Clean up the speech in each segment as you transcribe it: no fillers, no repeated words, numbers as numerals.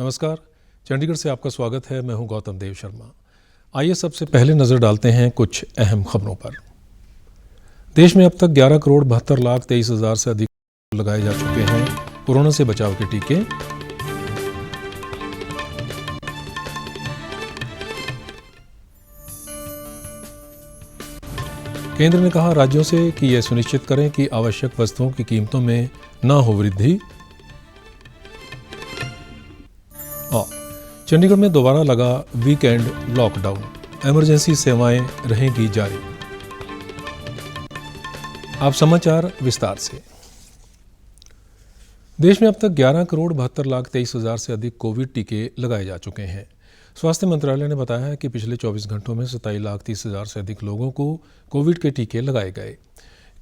नमस्कार, चंडीगढ़ से आपका स्वागत है। मैं हूं गौतम देव शर्मा। आइए सबसे पहले नज़र डालते हैं कुछ अहम खबरों पर। देश में अब तक 11,72,23,000 से अधिक लगाए जा चुके हैं कोरोना से बचाव के टीके। केंद्र ने कहा राज्यों से कि यह सुनिश्चित करें कि आवश्यक वस्तुओं की कीमतों में न हो वृद्धि। चंडीगढ़ में दोबारा लगा वीकेंड लॉकडाउन, इमरजेंसी सेवाएं रहेंगी जारी। अब समाचार विस्तार से। देश में अब तक 11,72,23,000 से अधिक कोविड टीके लगाए जा चुके हैं। स्वास्थ्य मंत्रालय ने बताया है कि पिछले 24 घंटों में 27,30,000 से अधिक लोगों को कोविड के टीके लगाए गए।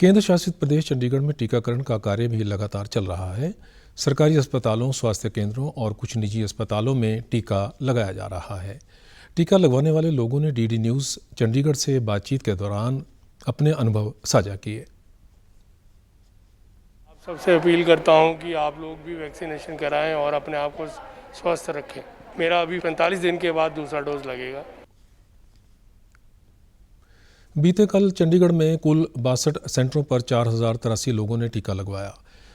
केंद्र शासित प्रदेश चंडीगढ़ में टीकाकरण का कार्य भी लगातार चल रहा है। सरकारी अस्पतालों, स्वास्थ्य केंद्रों और कुछ निजी अस्पतालों में टीका लगाया जा रहा है। टीका लगवाने वाले लोगों ने डीडी न्यूज़ चंडीगढ़ से बातचीत के दौरान अपने अनुभव साझा किए। आप सबसे अपील करता हूं कि आप लोग भी वैक्सीनेशन कराएं और अपने आप को स्वस्थ रखें। मेरा अभी 45 दिन के बाद दूसरा डोज लगेगा। बीते कल चंडीगढ़ में कुल 62 सेंटरों पर 4,083 लोगों ने टीका लगवाया।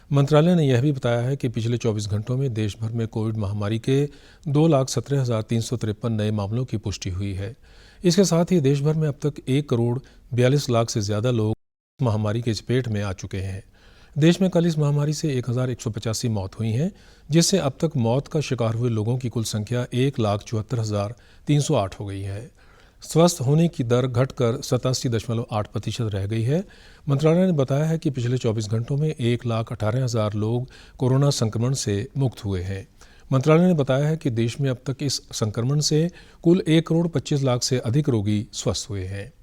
मंत्रालय ने यह भी बताया है कि पिछले 24 घंटों में देश भर में कोविड महामारी के 2,17,353 नए मामलों की पुष्टि हुई है। इसके साथ ही देश भर में अब तक 1,42,00,000 से ज़्यादा लोग महामारी के चपेट में आ चुके हैं। देश में कल इस महामारी से 1,185 मौत हुई हैं, जिससे अब तक मौत का शिकार हुए लोगों की कुल संख्या 1,74,308 हो गई है। स्वस्थ होने की दर घटकर 87.8% रह गई है। मंत्रालय ने बताया है कि पिछले 24 घंटों में 1,18,000 लोग कोरोना संक्रमण से मुक्त हुए हैं। मंत्रालय ने बताया है कि देश में अब तक इस संक्रमण से कुल 1,25,00,000 से अधिक रोगी स्वस्थ हुए हैं।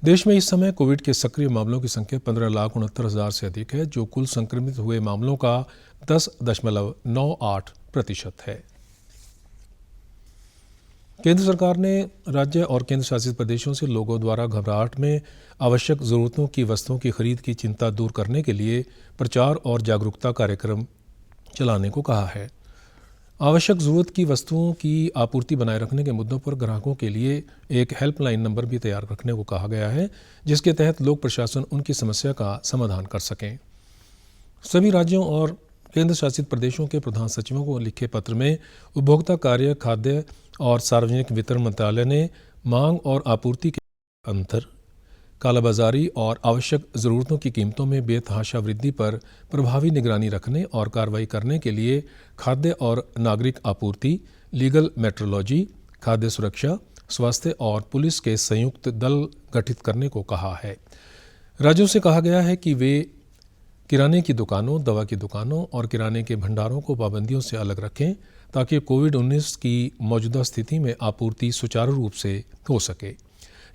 देश में इस समय कोविड के सक्रिय मामलों की संख्या 15,69,000 से अधिक है, जो कुल संक्रमित हुए मामलों का 10.98% है। केंद्र सरकार ने राज्य और केंद्र शासित प्रदेशों से लोगों द्वारा घबराहट में आवश्यक ज़रूरतों की वस्तुओं की खरीद की चिंता दूर करने के लिए प्रचार और जागरूकता कार्यक्रम चलाने को कहा है। आवश्यक ज़रूरत की वस्तुओं की आपूर्ति बनाए रखने के मुद्दों पर ग्राहकों के लिए एक हेल्पलाइन नंबर भी तैयार रखने को कहा गया है, जिसके तहत लोक प्रशासन उनकी समस्या का समाधान कर सकें। सभी राज्यों और केंद्र शासित प्रदेशों के प्रधान सचिवों को लिखे पत्र में उपभोक्ता कार्य, खाद्य और सार्वजनिक वितरण मंत्रालय ने मांग और आपूर्ति के अंतर, कालाबाजारी और आवश्यक ज़रूरतों की कीमतों में बेतहाशा वृद्धि पर प्रभावी निगरानी रखने और कार्रवाई करने के लिए खाद्य और नागरिक आपूर्ति, लीगल मेट्रोलॉजी, खाद्य सुरक्षा, स्वास्थ्य और पुलिस के संयुक्त दल गठित करने को कहा है। राज्यों से कहा गया है कि वे किराने की दुकानों, दवा की दुकानों और किराने के भंडारों को पाबंदियों से अलग रखें, ताकि कोविड-19 की मौजूदा स्थिति में आपूर्ति सुचारू रूप से हो सके।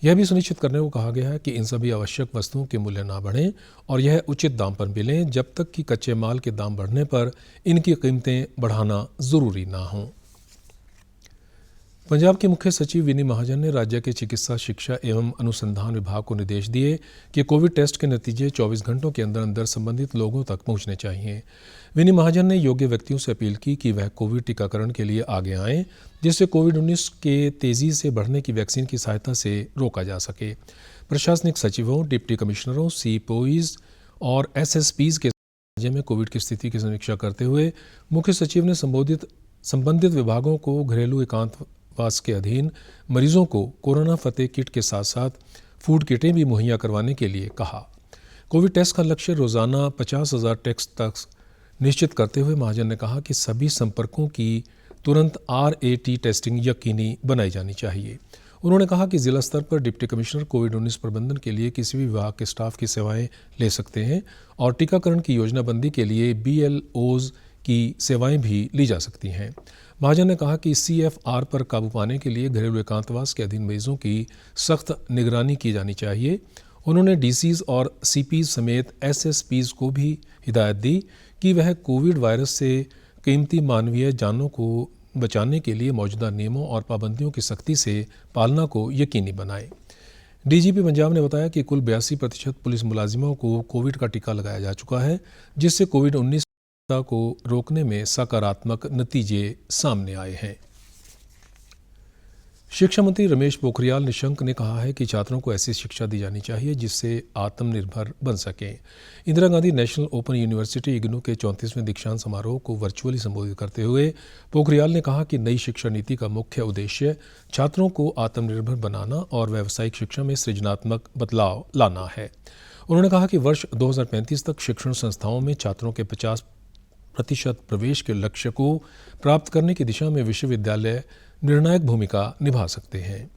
यह भी सुनिश्चित करने को कहा गया है कि इन सभी आवश्यक वस्तुओं के मूल्य ना बढ़ें और यह उचित दाम पर मिलें, जब तक कि कच्चे माल के दाम बढ़ने पर इनकी कीमतें बढ़ाना ज़रूरी ना हों। पंजाब के मुख्य सचिव विनी महाजन ने राज्य के चिकित्सा शिक्षा एवं अनुसंधान विभाग को निर्देश दिए कि कोविड टेस्ट के नतीजे 24 घंटों के अंदर अंदर संबंधित लोगों तक पहुंचने चाहिए। विनी महाजन ने योग्य व्यक्तियों से अपील की कि वह कोविड टीकाकरण के लिए आगे आएं, जिससे कोविड-19 के तेज़ी से बढ़ने की वैक्सीन की सहायता से रोका जा सके। प्रशासनिक सचिवों, डिप्टी कमिश्नरों, सीपीओज़ और एसएसपीज़ के राज्य में कोविड की स्थिति की समीक्षा करते हुए मुख्य सचिव ने संबंधित विभागों को घरेलू एकांतवास के अधीन मरीजों को कोरोना फतेह किट के साथ साथ फूड किटें भी मुहैया करवाने के लिए कहा। कोविड टेस्ट का लक्ष्य रोजाना 50,000 टेस्ट तक निश्चित करते हुए महाजन ने कहा कि सभी संपर्कों की तुरंत RAT टेस्टिंग यकीनी बनाई जानी चाहिए। उन्होंने कहा कि जिला स्तर पर डिप्टी कमिश्नर कोविड-19 प्रबंधन के लिए किसी भी विभाग के स्टाफ की सेवाएं ले सकते हैं और टीकाकरण की योजनाबंदी के लिए BLOs की सेवाएं भी ली जा सकती हैं। महाजन ने कहा कि CFR पर काबू पाने के लिए घरेलू एकांतवास के अधीन मरीजों की सख्त निगरानी की जानी चाहिए। उन्होंने DCs और CPs समेत SSPs को भी हिदायत दी कि वह कोविड वायरस से कीमती मानवीय जानों को बचाने के लिए मौजूदा नियमों और पाबंदियों की सख्ती से पालना को यकीनी बनाएं। DGP पंजाब ने बताया कि कुल 82% पुलिस मुलाजिमों को कोविड का टीका लगाया जा चुका है, जिससे कोविड-19 को रोकने में सकारात्मक नतीजे सामने आए हैं। शिक्षा मंत्री रमेश पोखरियाल निशंक ने कहा है कि छात्रों को ऐसी शिक्षा दी जानी चाहिए जिससे आत्मनिर्भर बन सकें। Indira Gandhi national open university IGNOU के 34वें दीक्षांत समारोह को वर्चुअली संबोधित करते हुए पोखरियाल ने कहा कि नई शिक्षा नीति का मुख्य उद्देश्य छात्रों को आत्मनिर्भर बनाना और व्यावसायिक शिक्षा में सृजनात्मक बदलाव लाना है। उन्होंने कहा कि वर्ष 2035 तक शिक्षण संस्थाओं में छात्रों के 50% प्रवेश के लक्ष्य को प्राप्त करने की दिशा में विश्वविद्यालय निर्णायक भूमिका निभा सकते हैं।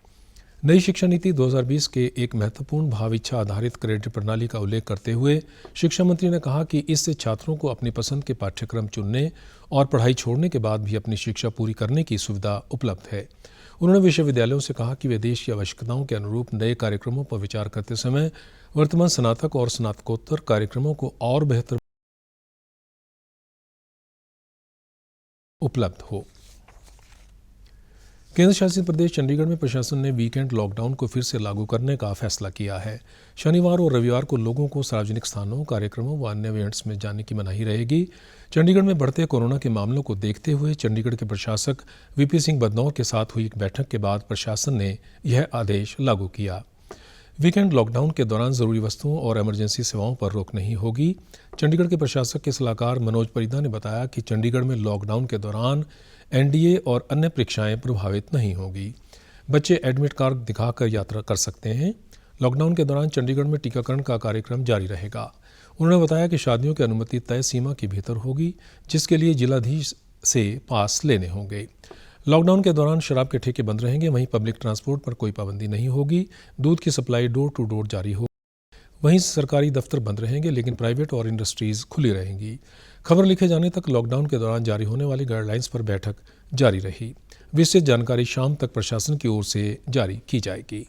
नई शिक्षा नीति 2020 के एक महत्वपूर्ण भाव इच्छा आधारित क्रेडिट प्रणाली का उल्लेख करते हुए शिक्षा मंत्री ने कहा कि इससे छात्रों को अपनी पसंद के पाठ्यक्रम चुनने और पढ़ाई छोड़ने के बाद भी अपनी शिक्षा पूरी करने की सुविधा उपलब्ध है। उन्होंने विश्वविद्यालयों से कहा कि वे देश की आवश्यकताओं के अनुरूप नए कार्यक्रमों पर विचार करते समय वर्तमान स्नातक और स्नातकोत्तर कार्यक्रमों को और बेहतर उपलब्ध हो। केंद्र शासित प्रदेश चंडीगढ़ में प्रशासन ने वीकेंड लॉकडाउन को फिर से लागू करने का फैसला किया है। शनिवार और रविवार को लोगों को सार्वजनिक स्थानों, कार्यक्रमों व अन्य इवेंट्स में जाने की मनाही रहेगी। चंडीगढ़ में बढ़ते कोरोना के मामलों को देखते हुए चंडीगढ़ के प्रशासक वीपी सिंह बदनौर के साथ हुई एक बैठक के बाद प्रशासन ने यह आदेश लागू किया। वीकेंड लॉकडाउन के दौरान जरूरी वस्तुओं और इमरजेंसी सेवाओं पर रोक नहीं होगी। चंडीगढ़ के प्रशासक के सलाहकार मनोज परिदा ने बताया कि चंडीगढ़ में लॉकडाउन के दौरान एनडीए और अन्य परीक्षाएं प्रभावित नहीं होगी। बच्चे एडमिट कार्ड दिखाकर यात्रा कर सकते हैं। लॉकडाउन के दौरान चंडीगढ़ में टीकाकरण का कार्यक्रम जारी रहेगा। उन्होंने बताया कि शादियों की अनुमति तय सीमा के भीतर होगी, जिसके लिए जिलाधीश से पास लेने होंगे। लॉकडाउन के दौरान शराब के ठेके बंद रहेंगे। वहीं पब्लिक ट्रांसपोर्ट पर कोई पाबंदी नहीं होगी। दूध की सप्लाई डोर टू डोर जारी होगी। वहीं सरकारी दफ्तर बंद रहेंगे, लेकिन प्राइवेट और इंडस्ट्रीज खुली रहेंगी। खबर लिखे जाने तक लॉकडाउन के दौरान जारी होने वाली गाइडलाइंस पर बैठक जारी रही। विस्तृत जानकारी शाम तक प्रशासन की ओर से जारी की जाएगी।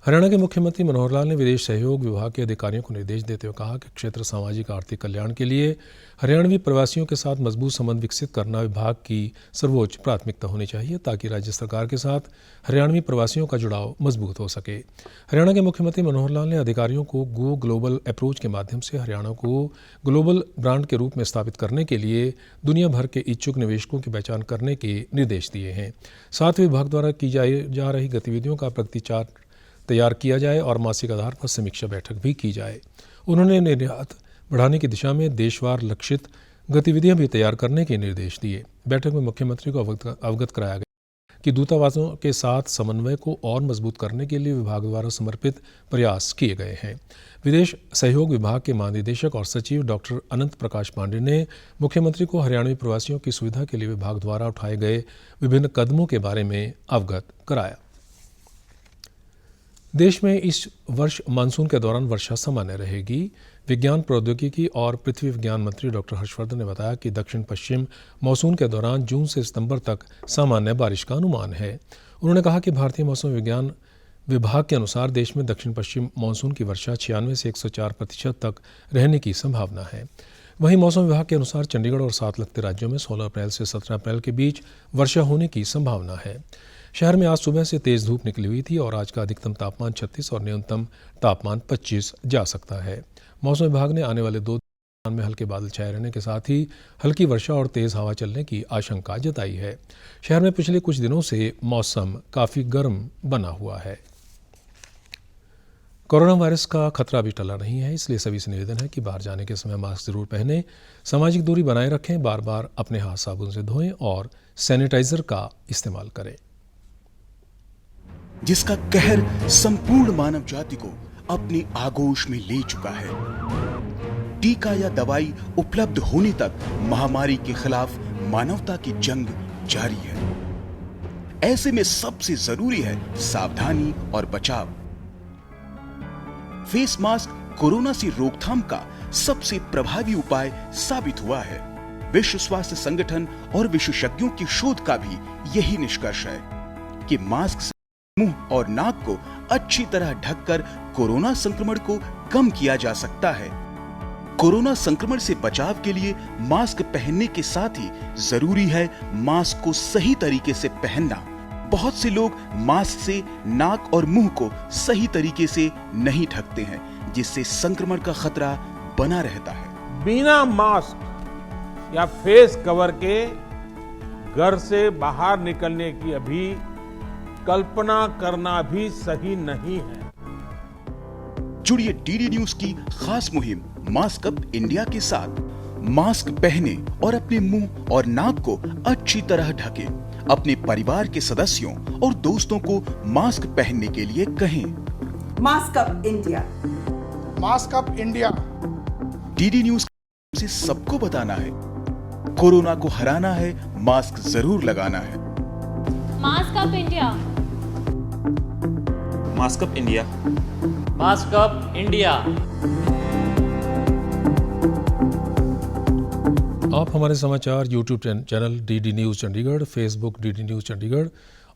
हरियाणा के मुख्यमंत्री मनोहर लाल ने विदेश सहयोग विभाग के अधिकारियों को निर्देश देते हुए कहा कि क्षेत्र सामाजिक आर्थिक कल्याण के लिए हरियाणवी प्रवासियों के साथ मजबूत संबंध विकसित करना विभाग की सर्वोच्च प्राथमिकता होनी चाहिए, ताकि राज्य सरकार के साथ हरियाणवी प्रवासियों का जुड़ाव मजबूत हो सके। हरियाणा के मुख्यमंत्री मनोहर लाल ने अधिकारियों को गो ग्लोबल अप्रोच के माध्यम से हरियाणा को ग्लोबल ब्रांड के रूप में स्थापित करने के लिए दुनिया भर के इच्छुक निवेशकों की पहचान करने के निर्देश दिए हैं। साथ ही विभाग द्वारा की जा रही गतिविधियों का प्रगति चार्ट तैयार किया जाए और मासिक आधार पर समीक्षा बैठक भी की जाए। उन्होंने निर्यात बढ़ाने की दिशा में देशवार लक्षित गतिविधियां भी तैयार करने के निर्देश दिए। बैठक में मुख्यमंत्री को अवगत कराया गया कि दूतावासों के साथ समन्वय को और मजबूत करने के लिए विभाग द्वारा समर्पित प्रयास किए गए हैं। विदेश सहयोग विभाग के महानिदेशक और सचिव डॉक्टर अनंत प्रकाश पांडे ने मुख्यमंत्री को हरियाणवी प्रवासियों की सुविधा के लिए विभाग द्वारा उठाए गए विभिन्न कदमों के बारे में अवगत कराया। देश में इस वर्ष मानसून के दौरान वर्षा सामान्य रहेगी। विज्ञान प्रौद्योगिकी और पृथ्वी विज्ञान मंत्री डॉक्टर हर्षवर्धन ने बताया कि दक्षिण पश्चिम मानसून के दौरान जून से सितंबर तक सामान्य बारिश का अनुमान है। उन्होंने कहा कि भारतीय मौसम विज्ञान विभाग के अनुसार देश में दक्षिण पश्चिम मानसून की वर्षा 96 से 104% तक रहने की संभावना है। वहीं मौसम विभाग के अनुसार चंडीगढ़ और 7 लगते राज्यों में 16 अप्रैल से 17 अप्रैल के बीच वर्षा होने की संभावना है। शहर में आज सुबह से तेज धूप निकली हुई थी और आज का अधिकतम तापमान 36 और न्यूनतम तापमान 25 जा सकता है। मौसम विभाग ने आने वाले 2 दिन में हल्के बादल छाए रहने के साथ ही हल्की वर्षा और तेज हवा चलने की आशंका जताई है। शहर में पिछले कुछ दिनों से मौसम काफी गर्म बना हुआ है। कोरोना वायरस का खतरा अभी टला नहीं है, इसलिए सभी से निवेदन है कि बाहर जाने के समय मास्क जरूर पहनें, सामाजिक दूरी बनाए रखें, बार बार अपने हाथ साबुन से धोएं और सैनिटाइजर का इस्तेमाल करें। जिसका कहर संपूर्ण मानव जाति को अपनी आगोश में ले चुका है। टीका या दवाई उपलब्ध होने तक महामारी के खिलाफ मानवता की जंग जारी है। ऐसे में सबसे जरूरी है सावधानी और बचाव। फेस मास्क कोरोना से रोकथाम का सबसे प्रभावी उपाय साबित हुआ है। विश्व स्वास्थ्य संगठन और विशेषज्ञों की शोध का भी यही निष्कर्ष है कि मास्क से मुंह और नाक को अच्छी तरह ढककर कोरोना संक्रमण को कम किया जा सकता है। कोरोना संक्रमण से बचाव के लिए मास्क पहनने के साथ ही जरूरी है मास्क को सही तरीके से पहनना। बहुत से लोग मास्क से नाक और मुंह को सही तरीके से नहीं ढकते हैं, जिससे संक्रमण का खतरा बना रहता है। बिना मास्क या फेस कवर के घर से बाहर निकलने की अभी कल्पना करना भी सही नहीं है। जुड़िए डीडी न्यूज की खास मुहिम मास्क अप इंडिया के साथ। मास्क पहने और अपने मुंह और नाक को अच्छी तरह ढके। अपने परिवार के सदस्यों और दोस्तों को मास्क पहनने के लिए कहें। Mask up India. Mask up India. DD news से सबको बताना है, कोरोना को हराना है, मास्क जरूर लगाना है। Mask up India. Mask up India. Mask up India. आप हमारे समाचार YouTube channel DD news Chandigarh, Facebook DD news Chandigarh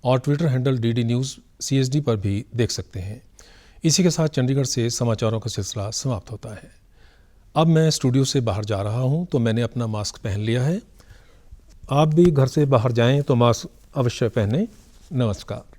और Twitter handle DD news CSD पर भी देख सकते हैं। इसी के साथ चंडीगढ़ से समाचारों का सिलसिला समाप्त होता है। अब मैं स्टूडियो से बाहर जा रहा हूं तो मैंने अपना मास्क पहन लिया है। आप भी घर से बाहर जाएं तो मास्क अवश्य पहनें। नमस्कार।